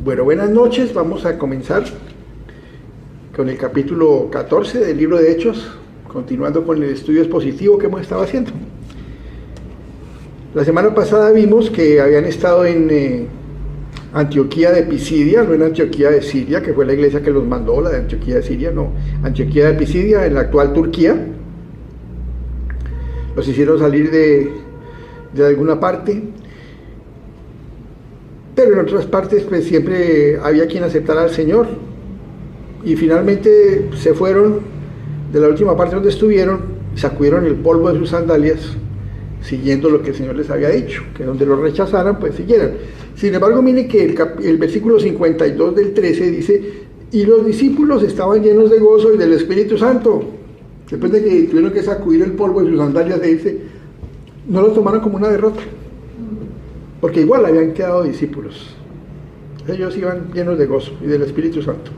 Bueno, buenas noches. Vamos a comenzar con el capítulo 14 del libro de Hechos, continuando con el estudio expositivo que hemos estado haciendo. La semana pasada vimos que habían estado en Antioquía de Pisidia, no en Antioquía de Siria, que fue la iglesia que los mandó, la de Antioquía de Siria, no, Antioquía de Pisidia, en la actual Turquía. Los hicieron salir de alguna parte, pero en otras partes pues siempre había quien aceptara al Señor, y finalmente se fueron de la última parte donde estuvieron, sacudieron el polvo de sus sandalias, siguiendo lo que el Señor les había dicho, que donde lo rechazaran pues siguieran. Sin embargo, mire que el versículo 52 del 13 dice: y los discípulos estaban llenos de gozo y del Espíritu Santo. Después de que tuvieron que sacudir el polvo de sus sandalias, dice, no lo tomaron como una derrota, porque igual habían quedado discípulos. Ellos iban llenos de gozo y del Espíritu Santo.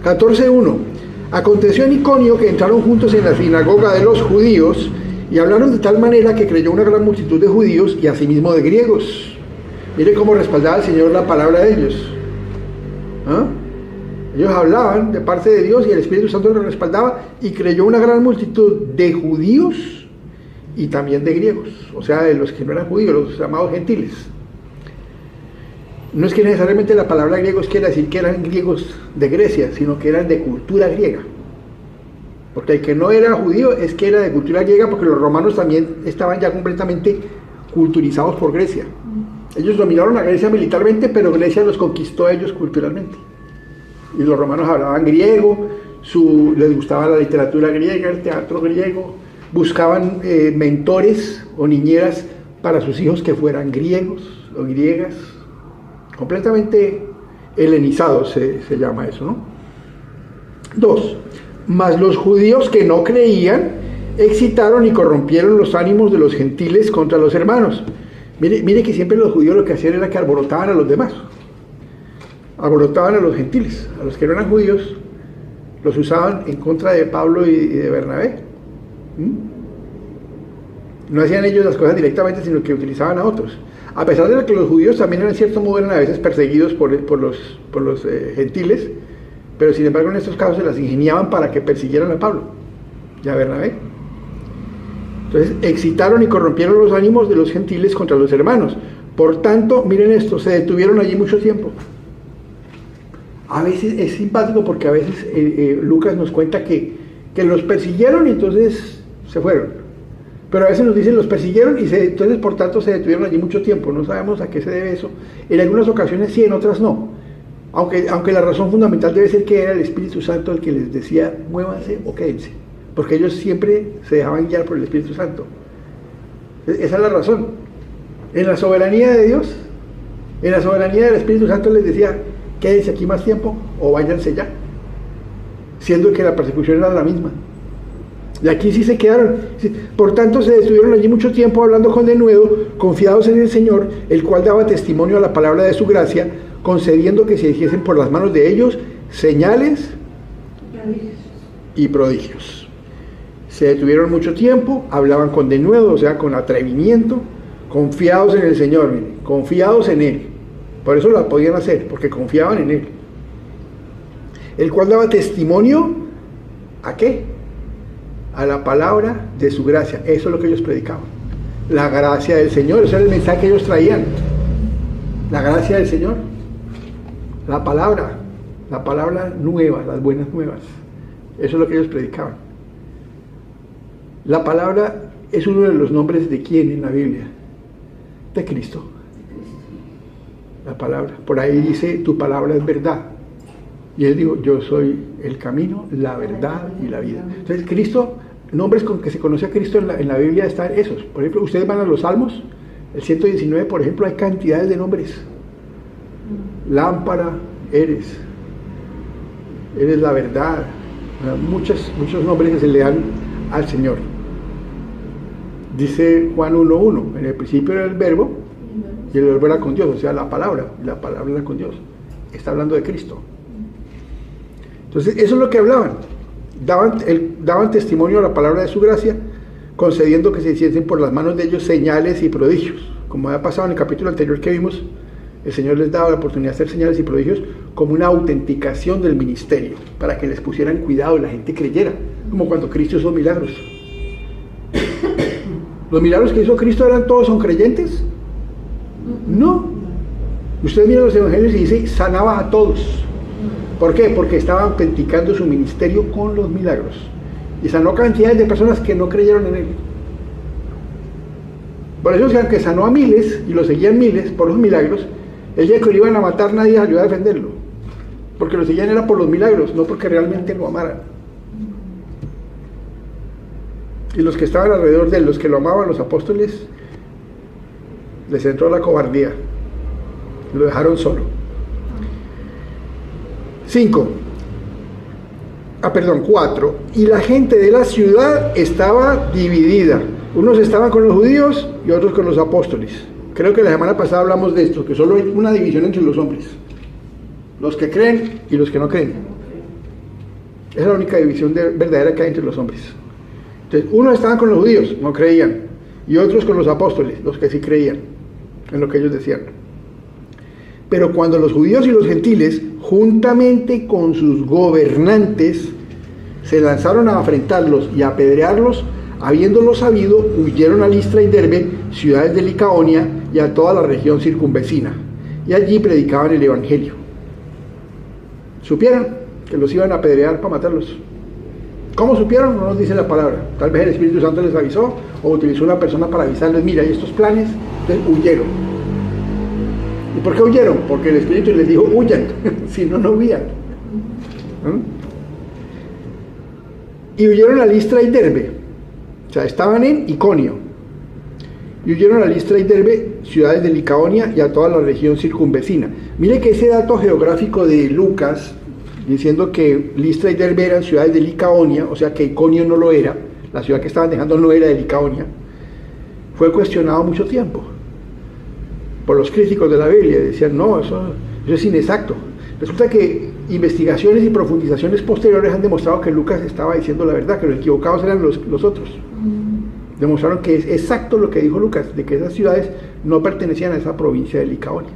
14:1. Aconteció en Iconio que entraron juntos en la sinagoga de los judíos y hablaron de tal manera que creyó una gran multitud de judíos y asimismo de griegos. Mire cómo respaldaba el Señor la palabra de ellos. Ellos hablaban de parte de Dios y el Espíritu Santo los respaldaba, y creyó una gran multitud de judíos y también de griegos, o sea, de los que no eran judíos, los llamados gentiles. No es que necesariamente la palabra griegos quiera decir que eran griegos de Grecia, sino que eran de cultura griega. Porque el que no era judío es que era de cultura griega, porque los romanos también estaban ya completamente culturizados por Grecia. Ellos dominaron a Grecia militarmente, pero Grecia los conquistó a ellos culturalmente. Y los romanos hablaban griego, les gustaba la literatura griega, el teatro griego, buscaban mentores o niñeras para sus hijos que fueran griegos o griegas, completamente helenizados se llama eso, ¿no? 2. Mas los judíos que no creían excitaron y corrompieron los ánimos de los gentiles contra los hermanos. Mire que siempre los judíos lo que hacían era que alborotaban a los demás, alborotaban a los gentiles, a los que no eran judíos, los usaban en contra de Pablo y de Bernabé. No hacían ellos las cosas directamente, sino que utilizaban a otros. A pesar de que los judíos también en cierto modo eran a veces perseguidos por los gentiles, pero sin embargo en estos casos se las ingeniaban para que persiguieran a Pablo y a Bernabé. Entonces excitaron y corrompieron los ánimos de los gentiles contra los hermanos. Por tanto, miren esto, se detuvieron allí mucho tiempo. A veces es simpático porque a veces Lucas nos cuenta que los persiguieron y entonces se fueron. Pero a veces nos dicen los persiguieron y entonces por tanto se detuvieron allí mucho tiempo. No sabemos a qué se debe eso. En algunas ocasiones sí, en otras no. Aunque la razón fundamental debe ser que era el Espíritu Santo el que les decía muévanse o quédense. Porque ellos siempre se dejaban guiar por el Espíritu Santo. Esa es la razón. En la soberanía de Dios, en la soberanía del Espíritu Santo les decía quédense aquí más tiempo o váyanse ya. Siendo que la persecución era la misma. Y aquí sí se quedaron. Por tanto se detuvieron allí mucho tiempo hablando con denuedo, confiados en el Señor, el cual daba testimonio a la palabra de su gracia, concediendo que se hiciesen por las manos de ellos señales y prodigios. Se detuvieron mucho tiempo, hablaban con denuedo, o sea, con atrevimiento, confiados en el Señor, miren, confiados en Él. Por eso lo podían hacer, porque confiaban en Él. El cual daba testimonio, ¿a qué? A la palabra de su gracia. Eso es lo que ellos predicaban. La gracia del Señor, ese era el mensaje que ellos traían. La gracia del Señor. La palabra nueva, las buenas nuevas. Eso es lo que ellos predicaban. La palabra es uno de los nombres de quién en la Biblia. De Cristo. La palabra. Por ahí dice, tu palabra es verdad. Y él dijo, yo soy el camino, la verdad y la vida. Entonces Cristo, nombres con que se conoce a Cristo en la Biblia están esos. Por ejemplo, ustedes van a los Salmos, el 119, por ejemplo, hay cantidades de nombres. Lámpara eres la verdad. Muchos nombres que se le dan al Señor. Dice Juan 1:1, en el principio era el verbo, y el verbo era con Dios, o sea, la palabra era con Dios. Está hablando de Cristo. Entonces, eso es lo que hablaban. Daban testimonio a la palabra de su gracia, concediendo que se hiciesen por las manos de ellos señales y prodigios, como había pasado en el capítulo anterior que vimos, el Señor les daba la oportunidad de hacer señales y prodigios como una autenticación del ministerio, para que les pusieran cuidado y la gente creyera, como cuando Cristo hizo milagros. ¿Los milagros que hizo Cristo son creyentes? No. Ustedes miran los evangelios y dice, sanaba a todos. ¿Por qué? Porque estaba autenticando su ministerio con los milagros. Y sanó cantidades de personas que no creyeron en él. Por eso es que aunque sanó a miles, y lo seguían miles por los milagros, el día que lo iban a matar nadie ayudó a defenderlo. Porque lo seguían era por los milagros, no porque realmente lo amaran. Y los que estaban alrededor de él, los que lo amaban, los apóstoles, les entró la cobardía. Lo dejaron solo. 4. Y la gente de la ciudad estaba dividida. Unos estaban con los judíos y otros con los apóstoles. Creo que la semana pasada hablamos de esto, que solo hay una división entre los hombres. Los que creen y los que no creen. Esa es la única división verdadera que hay entre los hombres. Entonces, unos estaban con los judíos, no creían, y otros con los apóstoles, los que sí creían en lo que ellos decían. Pero cuando los judíos y los gentiles, juntamente con sus gobernantes, se lanzaron a afrentarlos y a apedrearlos, habiéndolo sabido, huyeron a Listra y Derbe, ciudades de Licaonia, y a toda la región circunvecina, y allí predicaban el evangelio. Supieron que los iban a apedrear para matarlos. ¿Cómo supieron? No nos dice la palabra. Tal vez el Espíritu Santo les avisó, o utilizó una persona para avisarles, mira, hay estos planes. Entonces huyeron. ¿Y por qué huyeron? Porque el Espíritu les dijo, huyan, si no, no huían. Y huyeron a Listra y Derbe. O sea, estaban en Iconio. Y huyeron a Listra y Derbe, ciudades de Licaonia, y a toda la región circunvecina. Mire que ese dato geográfico de Lucas, diciendo que Listra y Derbe eran ciudades de Licaonia, o sea que Iconio no lo era, la ciudad que estaban dejando no era de Licaonia, fue cuestionado mucho tiempo por los críticos de la Biblia. Decían, no, eso es inexacto. Resulta que investigaciones y profundizaciones posteriores han demostrado que Lucas estaba diciendo la verdad, que los equivocados eran los otros. Demostraron que es exacto lo que dijo Lucas, de que esas ciudades no pertenecían a esa provincia de Licaonia.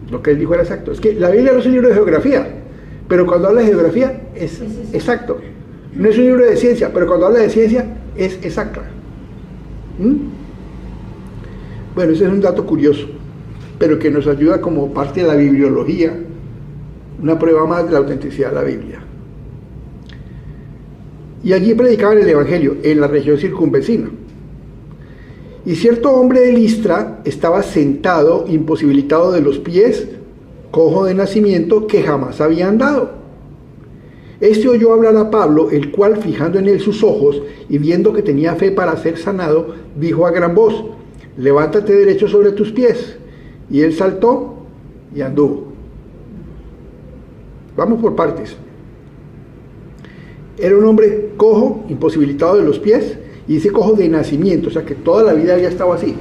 Lo que él dijo era exacto. Es que la Biblia no es un libro de geografía, pero cuando habla de geografía es exacto. No es un libro de ciencia, pero cuando habla de ciencia es exacta. Bueno, ese es un dato curioso, pero que nos ayuda como parte de la bibliología, una prueba más de la autenticidad de la Biblia. Y allí predicaban el evangelio, en la región circunvecina. Y cierto hombre de Listra estaba sentado, imposibilitado de los pies, cojo de nacimiento, que jamás había andado. Este oyó hablar a Pablo, el cual, fijando en él sus ojos y viendo que tenía fe para ser sanado, dijo a gran voz, levántate derecho sobre tus pies. Y él saltó y anduvo. Vamos por partes. Era un hombre cojo, imposibilitado de los pies, y dice cojo de nacimiento, o sea que toda la vida había estado así.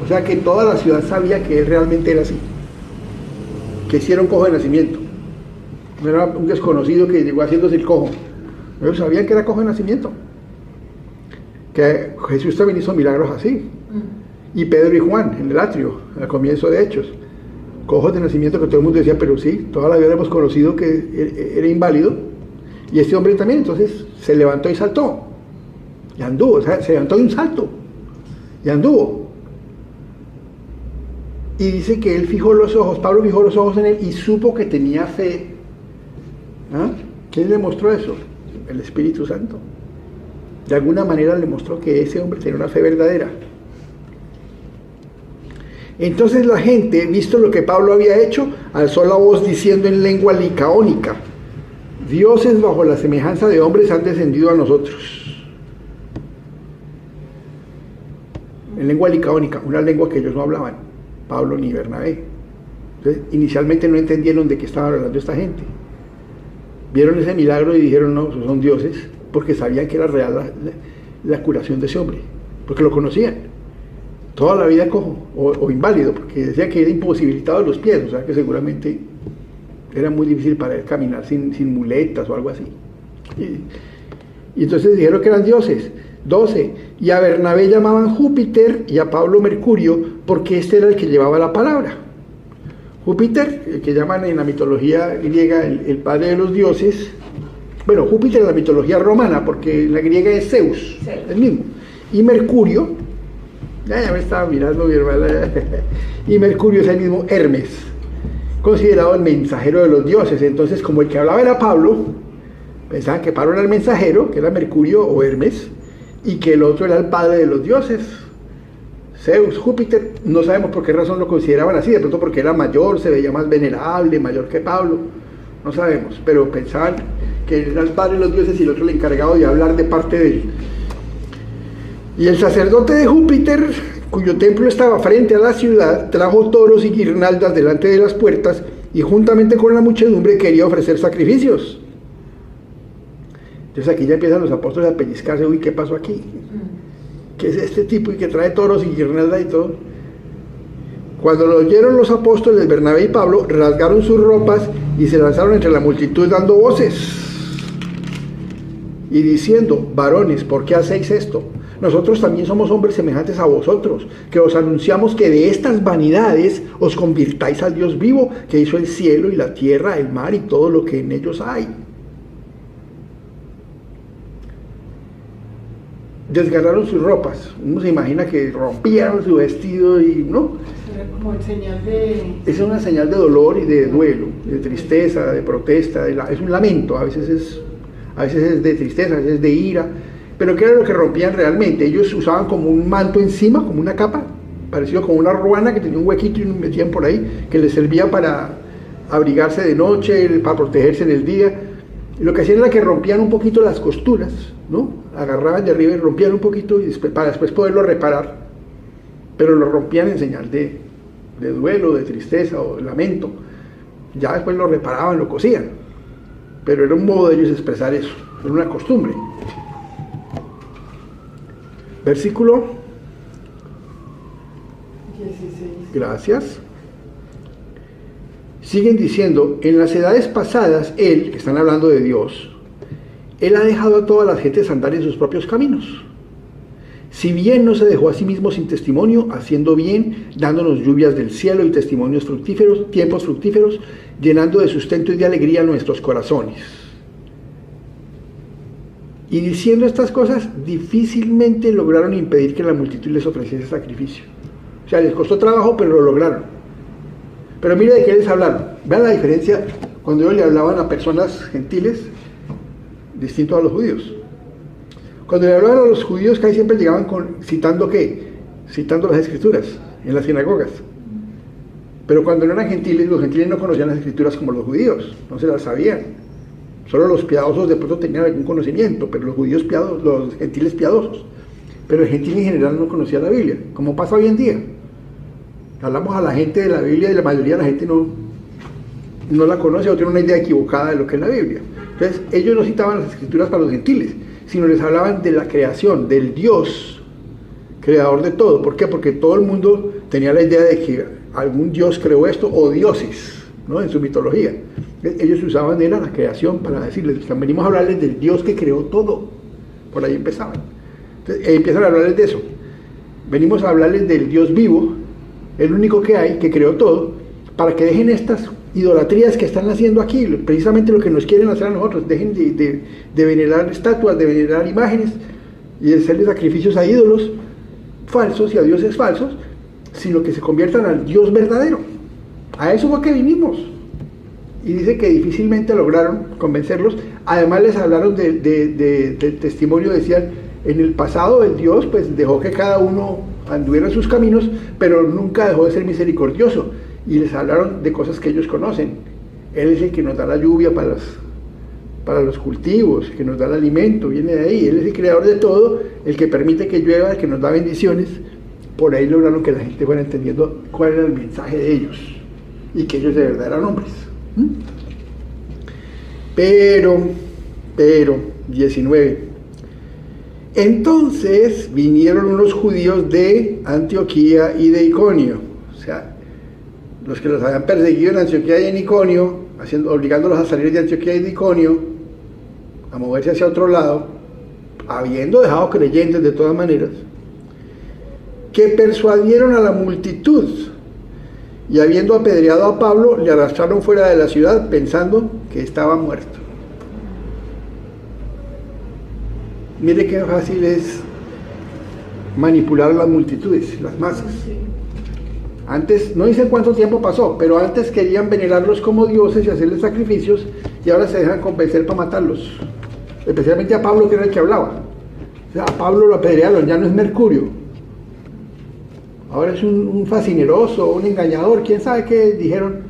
O sea que toda la ciudad sabía que él realmente era así. Que hicieron cojo de nacimiento. No era un desconocido que llegó haciéndose el cojo. Ellos sabían que era cojo de nacimiento. Que Jesús también hizo milagros así. Y Pedro y Juan en el atrio, al comienzo de Hechos. Cojos de nacimiento que todo el mundo decía, pero sí, toda la vida hemos conocido que era inválido. Y este hombre también, entonces, se levantó y saltó. Y anduvo, o sea, se levantó de un salto. Y anduvo. Y dice que él fijó los ojos, Pablo fijó los ojos en él y supo que tenía fe. ¿Ah? ¿Quién le mostró eso? El Espíritu Santo. De alguna manera le mostró que ese hombre tenía una fe verdadera. Entonces la gente, visto lo que Pablo había hecho, alzó la voz diciendo en lengua licaónica, dioses bajo la semejanza de hombres han descendido a nosotros. En lengua licaónica, una lengua que ellos no hablaban, Pablo ni Bernabé. Entonces, inicialmente no entendieron de qué estaba hablando esta gente. Vieron ese milagro y dijeron, no, son dioses, porque sabían que era real la curación de ese hombre, porque lo conocían. Toda la vida cojo o inválido, porque decía que era imposibilitado de los pies, o sea que seguramente era muy difícil para él caminar sin muletas o algo así. Y entonces dijeron que eran dioses. 12. Y a Bernabé llamaban Júpiter y a Pablo Mercurio, porque este era el que llevaba la palabra. Júpiter, el que llaman en la mitología griega el padre de los dioses. Bueno, Júpiter en la mitología romana, porque en la griega es Zeus, el mismo. Y Mercurio, ya me estaba mirando mi hermana, y Mercurio es el mismo Hermes, considerado el mensajero de los dioses. Entonces, como el que hablaba era Pablo, pensaban que Pablo era el mensajero, que era Mercurio o Hermes, y que el otro era el padre de los dioses, Zeus. Júpiter, no sabemos por qué razón lo consideraban así, de pronto porque era mayor, se veía más venerable, mayor que Pablo, no sabemos, pero pensaban que era el padre de los dioses y el otro el encargado de hablar de parte de él. Y el sacerdote de Júpiter, cuyo templo estaba frente a la ciudad, trajo toros y guirnaldas delante de las puertas y juntamente con la muchedumbre quería ofrecer sacrificios. Entonces aquí ya empiezan los apóstoles a pellizcarse. Uy, ¿qué pasó aquí? ¿Qué es este tipo y que trae toros y guirnaldas y todo? Cuando lo oyeron los apóstoles Bernabé y Pablo, rasgaron sus ropas y se lanzaron entre la multitud dando voces y diciendo: varones, ¿por qué hacéis esto? Nosotros también somos hombres semejantes a vosotros, que os anunciamos que de estas vanidades os convirtáis al Dios vivo, que hizo el cielo y la tierra, el mar y todo lo que en ellos hay. Desgarraron sus ropas. Uno se imagina que rompieron su vestido y no. Como señal de... Es una señal de dolor y de duelo, de tristeza, de protesta, es un lamento. A veces es de tristeza, a veces es de ira. Pero ¿qué era lo que rompían realmente? Ellos usaban como un manto encima, como una capa, parecido como una ruana que tenía un huequito y lo metían por ahí, que les servía para abrigarse de noche, para protegerse en el día. Y lo que hacían era que rompían un poquito las costuras, ¿no? Agarraban de arriba y rompían un poquito para después poderlo reparar. Pero lo rompían en señal de duelo, de tristeza o de lamento. Ya después lo reparaban, lo cosían. Pero era un modo de ellos expresar eso, era una costumbre. Versículo 16. Gracias. Siguen diciendo: en las edades pasadas Él, que están hablando de Dios, Él ha dejado a todas las gentes andar en sus propios caminos. Si bien no se dejó a sí mismo sin testimonio, haciendo bien, dándonos lluvias del cielo y testimonios fructíferos, tiempos fructíferos, llenando de sustento y de alegría nuestros corazones. Y diciendo estas cosas, difícilmente lograron impedir que la multitud les ofreciese sacrificio. O sea, les costó trabajo, pero lo lograron. Pero mire de qué les hablaron. Vean la diferencia cuando ellos le hablaban a personas gentiles, distinto a los judíos. Cuando le hablaban a los judíos, casi siempre llegaban citando ¿qué? Citando las escrituras en las sinagogas. Pero cuando no eran gentiles, los gentiles no conocían las escrituras como los judíos, no se las sabían. Solo los piadosos de pronto tenían algún conocimiento, pero los judíos piadosos, los gentiles piadosos. Pero el gentil en general no conocía la Biblia, como pasa hoy en día. Hablamos a la gente de la Biblia y la mayoría de la gente no la conoce o tiene una idea equivocada de lo que es la Biblia. Entonces, ellos no citaban las escrituras para los gentiles, sino les hablaban de la creación, del Dios, creador de todo. ¿Por qué? Porque todo el mundo tenía la idea de que algún Dios creó esto, o dioses, ¿no? En su mitología. Ellos usaban de la creación para decirles: venimos a hablarles del Dios que creó todo. Por ahí empezaban. Entonces, empiezan a hablarles de eso. Venimos a hablarles del Dios vivo, el único que hay, que creó todo, para que dejen estas idolatrías que están haciendo aquí, precisamente lo que nos quieren hacer a nosotros. Dejen de venerar estatuas, de venerar imágenes y de hacerle sacrificios a ídolos falsos y a dioses falsos, sino que se conviertan al Dios verdadero. A eso fue que vinimos. Y dice que difícilmente lograron convencerlos. Además les hablaron de testimonio, decían: en el pasado el Dios pues dejó que cada uno anduviera en sus caminos, pero nunca dejó de ser misericordioso. Y les hablaron de cosas que ellos conocen. Él es el que nos da la lluvia para los cultivos, que nos da el alimento, viene de ahí. Él es el creador de todo, el que permite que llueva, el que nos da bendiciones. Por ahí lograron que la gente fuera entendiendo cuál era el mensaje de ellos y que ellos de verdad eran hombres. Pero 19. Entonces vinieron unos judíos de Antioquía y de Iconio, o sea, los que los habían perseguido en Antioquía y en Iconio, obligándolos a salir de Antioquía y de Iconio, a moverse hacia otro lado, habiendo dejado creyentes de todas maneras, que persuadieron a la multitud y habiendo apedreado a Pablo, le arrastraron fuera de la ciudad pensando que estaba muerto. Mire qué fácil es manipular las multitudes, las masas. Antes, no dice cuánto tiempo pasó, pero antes querían venerarlos como dioses y hacerles sacrificios, y ahora se dejan convencer para matarlos. Especialmente a Pablo, que era el que hablaba. O sea, a Pablo lo apedrearon, ya no es Mercurio. Ahora es un fascineroso, un engañador, quién sabe qué dijeron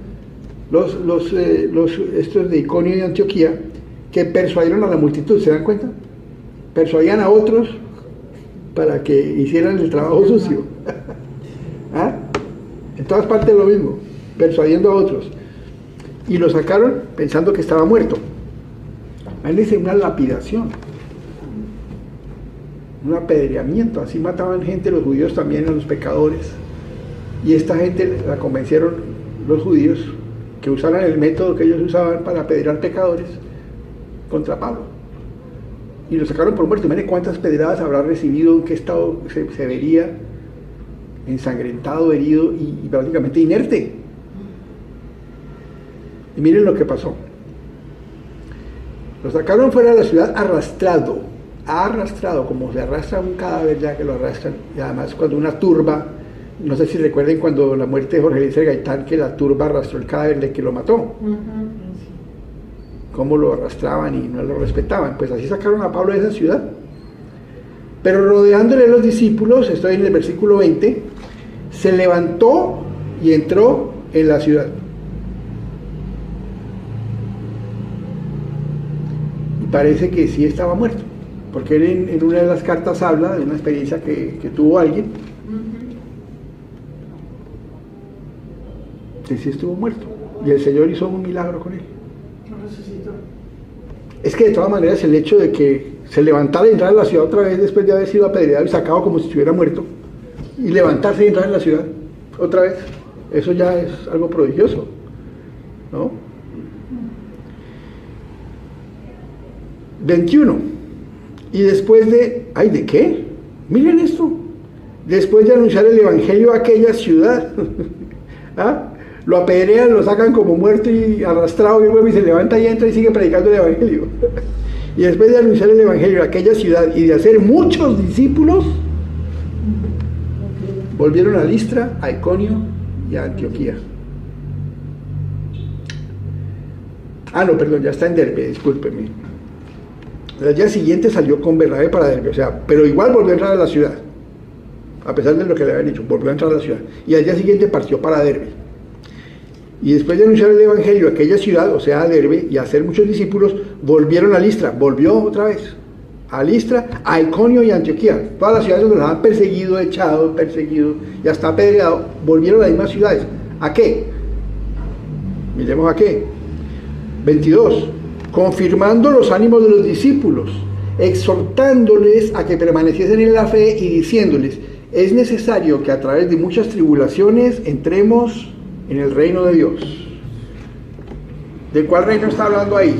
estos de Iconio y Antioquía, que persuadieron a la multitud, ¿se dan cuenta? Persuadían a otros para que hicieran el trabajo sucio. ¿Ah? En todas partes lo mismo, persuadiendo a otros. Y lo sacaron pensando que estaba muerto. Ahí dice una lapidación, un apedreamiento. Así mataban gente los judíos también a los pecadores. Y esta gente la convencieron los judíos que usaran el método que ellos usaban para apedrear pecadores contra Pablo. Y lo sacaron por muerto. Miren cuántas pedradas habrá recibido, en qué estado se vería, ensangrentado, herido y prácticamente inerte. Y miren lo que pasó. Lo sacaron fuera de la ciudad arrastrado, como se arrastra un cadáver ya que lo arrastran. Y además cuando una turba, no sé si recuerden cuando la muerte de Jorge Eliezer Gaitán, que la turba arrastró el cadáver de que lo mató. Cómo lo arrastraban y no lo respetaban. Pues así sacaron a Pablo de esa ciudad. Pero rodeándole los discípulos, estoy en el versículo 20, se levantó y entró en la ciudad. Y parece que sí estaba muerto, porque él en una de las cartas habla de una experiencia que tuvo alguien, que sí estuvo muerto, y el Señor hizo un milagro con él. Resucitó. Es que de todas maneras el hecho de que se levantara y entrar en la ciudad otra vez después de haber sido apedreado y sacado como si estuviera muerto, y levantarse y entrar en la ciudad otra vez, eso ya es algo prodigioso, ¿no? 21. Y después de... ¿Ay, de qué? Miren esto. Después de anunciar el evangelio a aquella ciudad, ¿ah? Lo apedrean, lo sacan como muerto y arrastrado, y luego se levanta y entra y sigue predicando el evangelio. Y después de anunciar el evangelio a aquella ciudad y de hacer muchos discípulos, volvieron a Listra, a Iconio y a Antioquía. No, perdón, ya está en Derbe, discúlpeme. Al día siguiente salió con Bernabé para Derbe, o sea, pero igual volvió a entrar a la ciudad, a pesar de lo que le habían dicho, volvió a entrar a la ciudad. Y al día siguiente partió para Derbe. Y después de anunciar el evangelio a aquella ciudad, o sea, a Derbe, y a hacer muchos discípulos, volvieron a Listra, volvió otra vez a Listra, a Iconio y a Antioquía, todas las ciudades donde los habían perseguido, echado, perseguido y hasta apedreado, volvieron a las mismas ciudades. ¿A qué? Miremos a qué. 22. Confirmando los ánimos de los discípulos, exhortándoles a que permaneciesen en la fe y diciéndoles: es necesario que a través de muchas tribulaciones entremos en el reino de Dios. ¿De cuál reino está hablando ahí?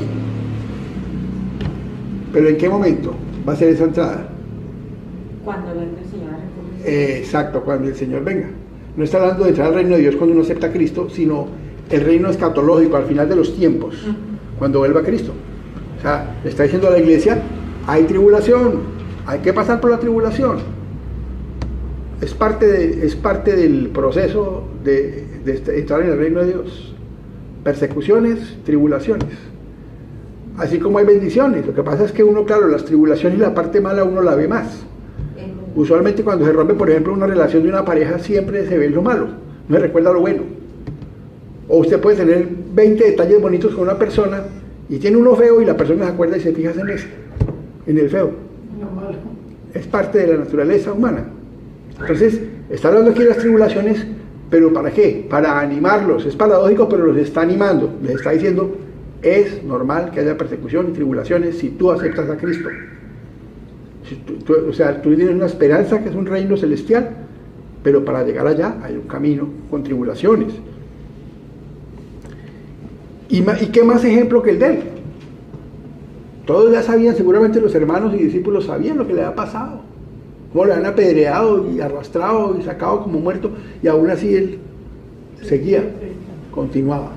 ¿Pero en qué momento va a ser esa entrada? Cuando venga el Señor a recoger. Exacto, cuando el Señor venga. No está hablando de entrar al reino de Dios cuando uno acepta a Cristo, sino el reino escatológico al final de los tiempos, cuando vuelva Cristo. O sea, le está diciendo a la iglesia: hay tribulación, hay que pasar por la tribulación. Es parte del proceso de entrar en el reino de Dios. Persecuciones, tribulaciones. Así como hay bendiciones. Lo que pasa es que uno, claro, las tribulaciones y la parte mala uno la ve más. Usualmente cuando se rompe, por ejemplo, una relación de una pareja, siempre se ve lo malo, no se recuerda lo bueno. O usted puede tener 20 detalles bonitos con una persona y tiene uno feo y la persona se acuerda y se fija en ese, en el feo. Lo malo. Es parte de la naturaleza humana. Entonces, está hablando aquí de las tribulaciones, pero ¿para qué? Para animarlos. Es paradójico, pero los está animando. Les está diciendo: es normal que haya persecución y tribulaciones si tú aceptas a Cristo. Si o sea, tú tienes una esperanza que es un reino celestial, pero para llegar allá hay un camino con tribulaciones. ¿Y qué más ejemplo que el de él? Todos ya sabían, seguramente los hermanos y discípulos sabían lo que le había pasado, cómo le habían apedreado y arrastrado y sacado como muerto, y aún así él seguía, continuaba.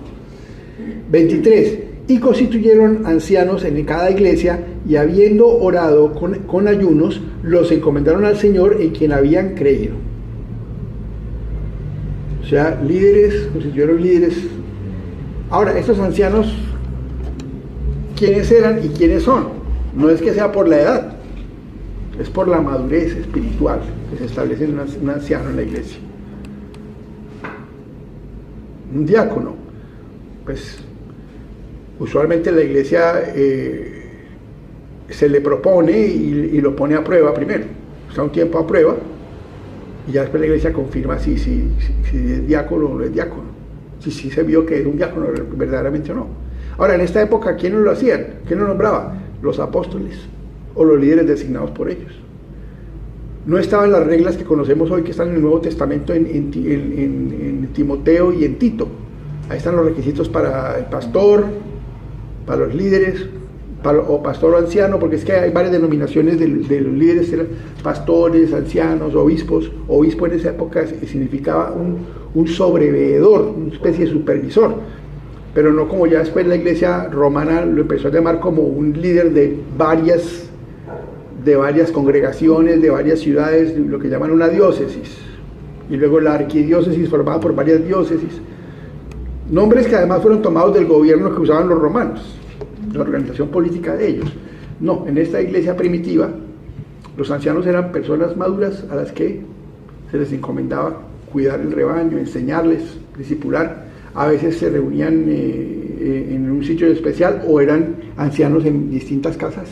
23. Y constituyeron ancianos en cada iglesia, y habiendo orado con ayunos, los encomendaron al Señor en quien habían creído. O sea, líderes, constituyeron líderes. Ahora, estos ancianos, ¿quiénes eran y quiénes son? No es que sea por la edad, es por la madurez espiritual que se establece en un anciano en la iglesia. Un diácono, pues usualmente la iglesia se le propone y lo pone a prueba primero, está un tiempo a prueba, y ya después la iglesia confirma si es diácono o no es diácono, si se vio que es un diácono verdaderamente o no. Ahora, en esta época, ¿quién no lo hacían? ¿Quién lo nombraba? Los apóstoles o los líderes designados por ellos. No estaban las reglas que conocemos hoy, que están en el Nuevo Testamento en Timoteo y en Tito. Ahí están los requisitos para el pastor, para los líderes, o pastor o anciano, porque es que hay varias denominaciones de los líderes, pastores, ancianos, obispos. Obispo en esa época significaba un sobreveedor, una especie de supervisor, pero no como ya después la iglesia romana lo empezó a llamar como un líder de varias congregaciones, de varias ciudades, lo que llaman una diócesis, y luego la arquidiócesis formada por varias diócesis, nombres que además fueron tomados del gobierno que usaban los romanos, la organización política de ellos. No, en esta iglesia primitiva los ancianos eran personas maduras a las que se les encomendaba cuidar el rebaño, enseñarles, discipular. A veces se reunían en un sitio especial, o eran ancianos en distintas casas,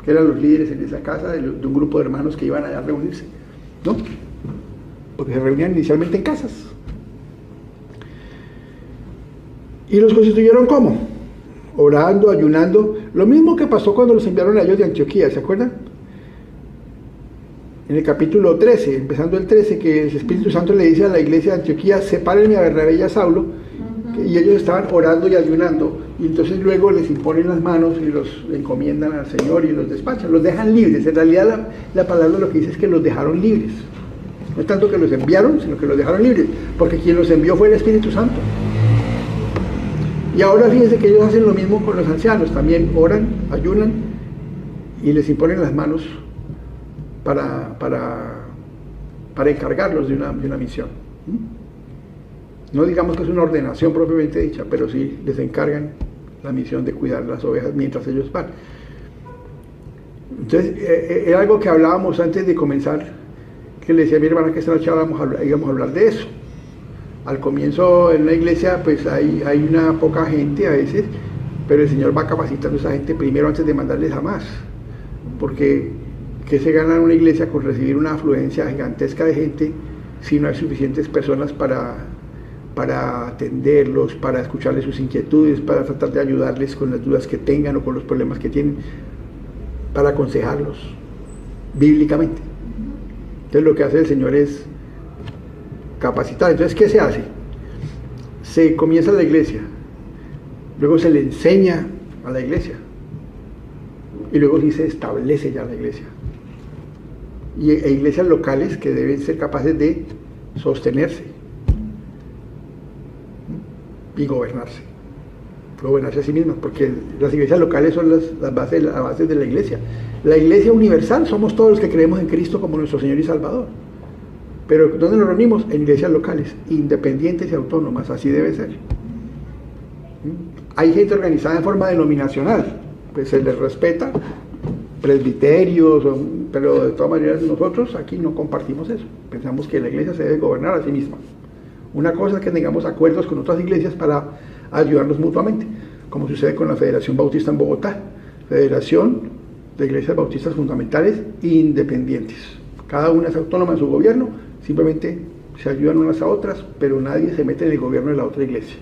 que eran los líderes en esa casa de un grupo de hermanos que iban allá a reunirse, ¿no? Porque se reunían inicialmente en casas. ¿Y los constituyeron cómo? Orando, ayunando, lo mismo que pasó cuando los enviaron a ellos de Antioquía, ¿se acuerdan? En el capítulo 13, empezando el 13, que el Espíritu Santo le dice a la iglesia de Antioquía: sepárenme a Bernabé y a Saulo, y ellos estaban orando y ayunando, y entonces luego les imponen las manos y los encomiendan al Señor y los despachan, los dejan libres. En realidad la palabra lo que dice es que los dejaron libres, no es tanto que los enviaron, sino que los dejaron libres, porque quien los envió fue el Espíritu Santo. Y ahora fíjense que ellos hacen lo mismo con los ancianos, también oran, ayunan y les imponen las manos para encargarlos de una misión. No digamos que es una ordenación propiamente dicha, pero sí les encargan la misión de cuidar las ovejas mientras ellos van. Entonces, era algo que hablábamos antes de comenzar, que le decía a mi hermana que esta noche íbamos a hablar de eso. Al comienzo en una iglesia pues hay una poca gente a veces, pero el Señor va capacitando a esa gente primero antes de mandarles a más, porque ¿qué se gana en una iglesia con recibir una afluencia gigantesca de gente si no hay suficientes personas para atenderlos, para escucharles sus inquietudes, para tratar de ayudarles con las dudas que tengan o con los problemas que tienen, para aconsejarlos bíblicamente? Entonces lo que hace el Señor es capacitar. Entonces, ¿qué se hace? Se comienza la iglesia, luego se le enseña a la iglesia, y luego sí se establece ya la iglesia. E iglesias locales que deben ser capaces de sostenerse y gobernarse a sí mismas, porque las iglesias locales son las bases de la iglesia. La iglesia universal somos todos los que creemos en Cristo como nuestro Señor y Salvador. Pero ¿dónde nos reunimos? En iglesias locales, independientes y autónomas, así debe ser. Hay gente organizada en forma denominacional, pues se les respeta, presbiterios, pero de todas maneras nosotros aquí no compartimos eso. Pensamos que la iglesia se debe gobernar a sí misma. Una cosa es que tengamos acuerdos con otras iglesias para ayudarnos mutuamente, como sucede con la Federación Bautista en Bogotá, Federación de Iglesias Bautistas Fundamentales Independientes. Cada una es autónoma en su gobierno, simplemente se ayudan unas a otras, pero nadie se mete en el gobierno de la otra iglesia.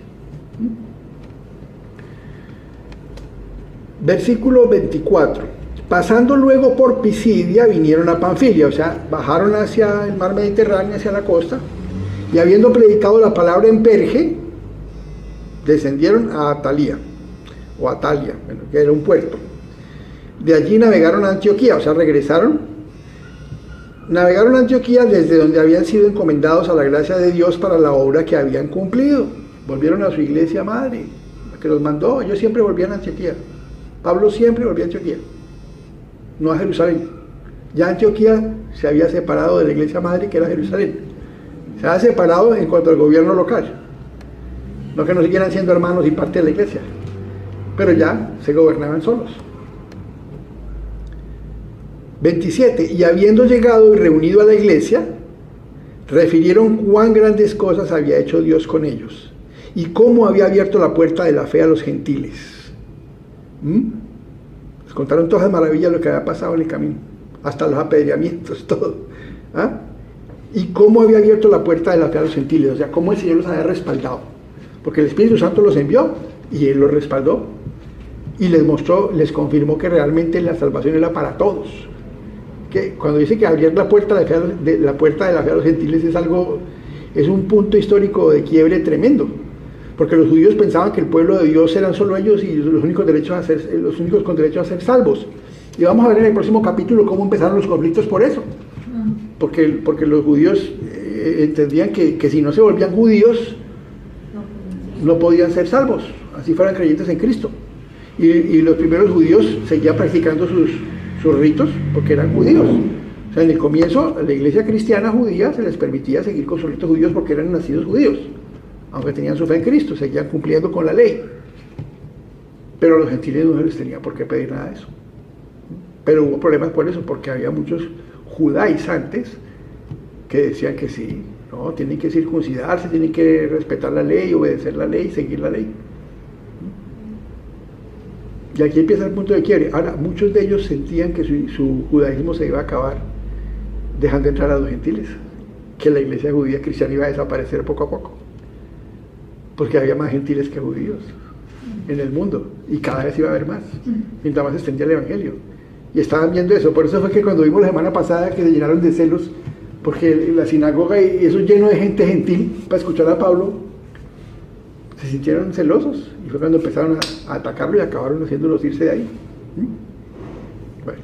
Versículo 24. Pasando luego por Pisidia, vinieron a Panfilia, o sea, bajaron hacia el mar Mediterráneo, hacia la costa, y habiendo predicado la palabra en Perge, descendieron a Atalia, bueno, que era un puerto. De allí navegaron a Antioquía, o sea, regresaron. Navegaron a Antioquía desde donde habían sido encomendados a la gracia de Dios para la obra que habían cumplido. Volvieron a su iglesia madre, la que los mandó. Ellos siempre volvían a Antioquía. Pablo siempre volvía a Antioquía, no a Jerusalén. Ya Antioquía se había separado de la iglesia madre, que era Jerusalén. Se había separado en cuanto al gobierno local. No que no siguieran siendo hermanos y parte de la iglesia, pero ya se gobernaban solos. 27. Y habiendo llegado y reunido a la iglesia, refirieron cuán grandes cosas había hecho Dios con ellos y cómo había abierto la puerta de la fe a los gentiles. Les contaron todas las maravillas, lo que había pasado en el camino, hasta los apedreamientos, todo. Y cómo había abierto la puerta de la fe a los gentiles, o sea, cómo el Señor los había respaldado, porque el Espíritu Santo los envió y Él los respaldó y les mostró, les confirmó que realmente la salvación era para todos. Que cuando dice que abrir la puerta de la fe a los gentiles es un punto histórico de quiebre tremendo, porque los judíos pensaban que el pueblo de Dios eran solo ellos y los únicos con derecho a ser salvos. Y vamos a ver en el próximo capítulo cómo empezaron los conflictos por eso, porque los judíos entendían que si no se volvían judíos no podían ser salvos, así fueran creyentes en Cristo. Y los primeros judíos seguían practicando sus ritos porque eran judíos. O sea, en el comienzo la iglesia cristiana judía se les permitía seguir con sus ritos judíos porque eran nacidos judíos, aunque tenían su fe en Cristo, seguían cumpliendo con la ley. Pero a los gentiles no se les tenía por qué pedir nada de eso. Pero hubo problemas por eso, porque había muchos judaizantes que decían que sí, no, tienen que circuncidarse, tienen que respetar la ley, obedecer la ley, seguir la ley. Y aquí empieza el punto de quiebre. Ahora, muchos de ellos sentían que su judaísmo se iba a acabar dejando entrar a los gentiles, que la iglesia judía cristiana iba a desaparecer poco a poco, porque había más gentiles que judíos en el mundo, y cada vez iba a haber más, mientras más se extendía el evangelio. Y estaban viendo eso. Por eso fue que cuando vimos la semana pasada que se llenaron de celos, porque la sinagoga y eso lleno de gente gentil para escuchar a Pablo, se sintieron celosos, y fue cuando empezaron a atacarlo y acabaron haciéndolos irse de ahí. Bueno.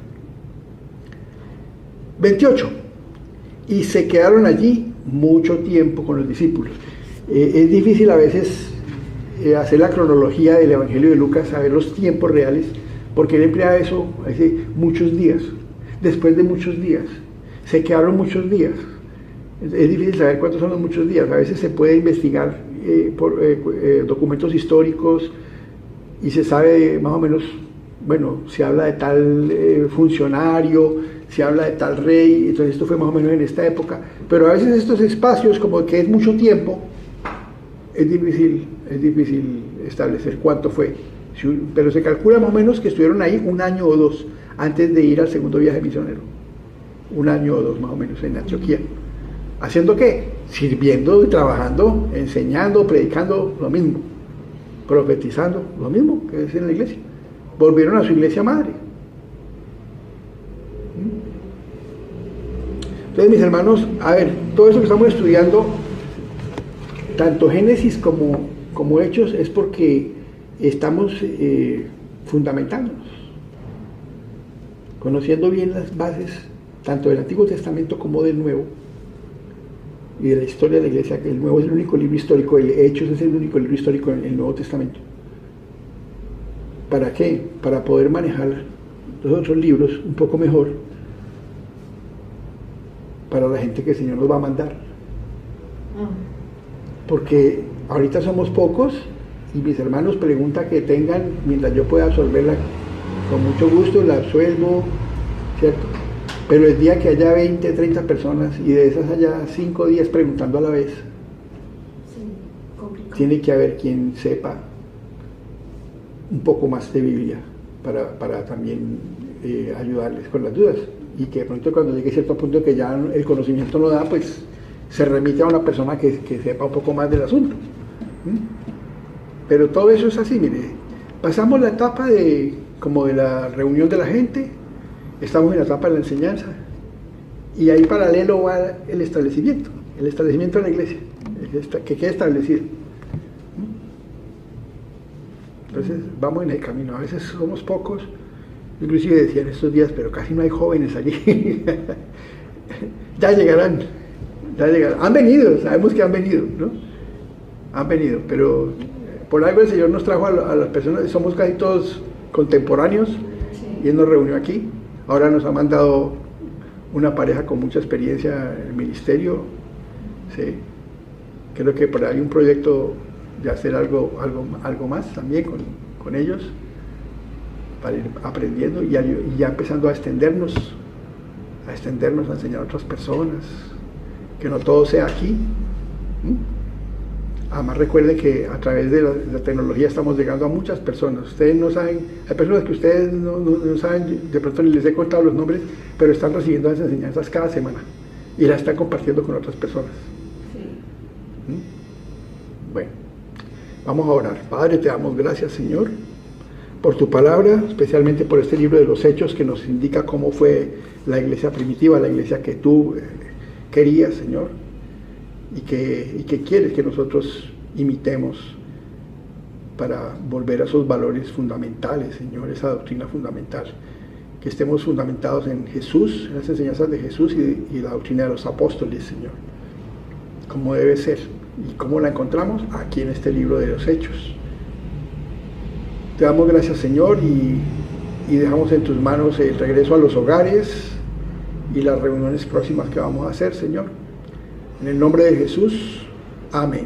28. Y se quedaron allí mucho tiempo con los discípulos. Es difícil a veces hacer la cronología del Evangelio de Lucas, saber los tiempos reales, porque él emplea eso, dice muchos días. Después de muchos días, se quedaron muchos días. Es difícil saber cuántos son los muchos días. A veces se puede investigar por documentos históricos y se sabe más o menos, bueno, se habla de tal funcionario, se habla de tal rey, entonces esto fue más o menos en esta época, pero a veces estos espacios, como que es mucho tiempo, es difícil establecer cuánto fue, pero se calcula más o menos que estuvieron ahí 1 año o 2 antes de ir al segundo viaje misionero, 1 año o 2 más o menos en Antioquía. ¿Haciendo qué? Sirviendo y trabajando, enseñando, predicando, lo mismo, profetizando, lo mismo que es en la iglesia. Volvieron a su iglesia madre. Entonces, mis hermanos, a ver, todo eso que estamos estudiando, tanto Génesis como Hechos, es porque estamos fundamentándonos, conociendo bien las bases, tanto del Antiguo Testamento como del Nuevo, y de la historia de la iglesia, que el Nuevo es el único libro histórico, el Hechos es el único libro histórico en el Nuevo Testamento. ¿Para qué? Para poder manejar los otros libros un poco mejor para la gente que el Señor nos va a mandar. Porque ahorita somos pocos y mis hermanos preguntan que tengan, mientras yo pueda absorberla con mucho gusto, la absuelvo, ¿cierto? Pero el día que haya 20, 30 personas y de esas haya 5 o 10 preguntando a la vez, tiene que haber quien sepa un poco más de Biblia para también ayudarles con las dudas, y que de pronto cuando llegue a cierto punto que ya el conocimiento no da, pues se remite a una persona que sepa un poco más del asunto. Pero todo eso es así, mire, pasamos la etapa como de la reunión de la gente, estamos en la etapa de la enseñanza, y ahí paralelo va el establecimiento de la iglesia, que quede establecido. Entonces vamos en el camino. A veces somos pocos Inclusive decía en estos días, pero casi no hay jóvenes allí. Ya llegarán, ya llegarán. Han venido, sabemos que han venido, ¿no? Han venido, pero por algo el Señor nos trajo a las personas, somos casi todos contemporáneos, y Él nos reunió aquí. Ahora nos ha mandado una pareja con mucha experiencia en el ministerio, ¿sí? Creo que por ahí hay un proyecto de hacer algo más también con ellos, para ir aprendiendo y ya empezando a extendernos, a enseñar a otras personas, que no todo sea aquí. Además recuerden que a través de la tecnología estamos llegando a muchas personas. Ustedes no saben, hay personas que ustedes no saben, de pronto ni les he contado los nombres, pero están recibiendo esas enseñanzas cada semana y las están compartiendo con otras personas. Sí. Bueno, vamos a orar. Padre, te damos gracias, Señor, por tu palabra, especialmente por este libro de los Hechos que nos indica cómo fue la iglesia primitiva, la iglesia que tú querías, Señor, y que quieres que nosotros imitemos para volver a esos valores fundamentales, Señor, esa doctrina fundamental, que estemos fundamentados en Jesús, en las enseñanzas de Jesús y la doctrina de los apóstoles, Señor, como debe ser. ¿Y cómo la encontramos? Aquí en este libro de los Hechos. Te damos gracias, Señor, y dejamos en tus manos el regreso a los hogares y las reuniones próximas que vamos a hacer, Señor. En el nombre de Jesús, amén.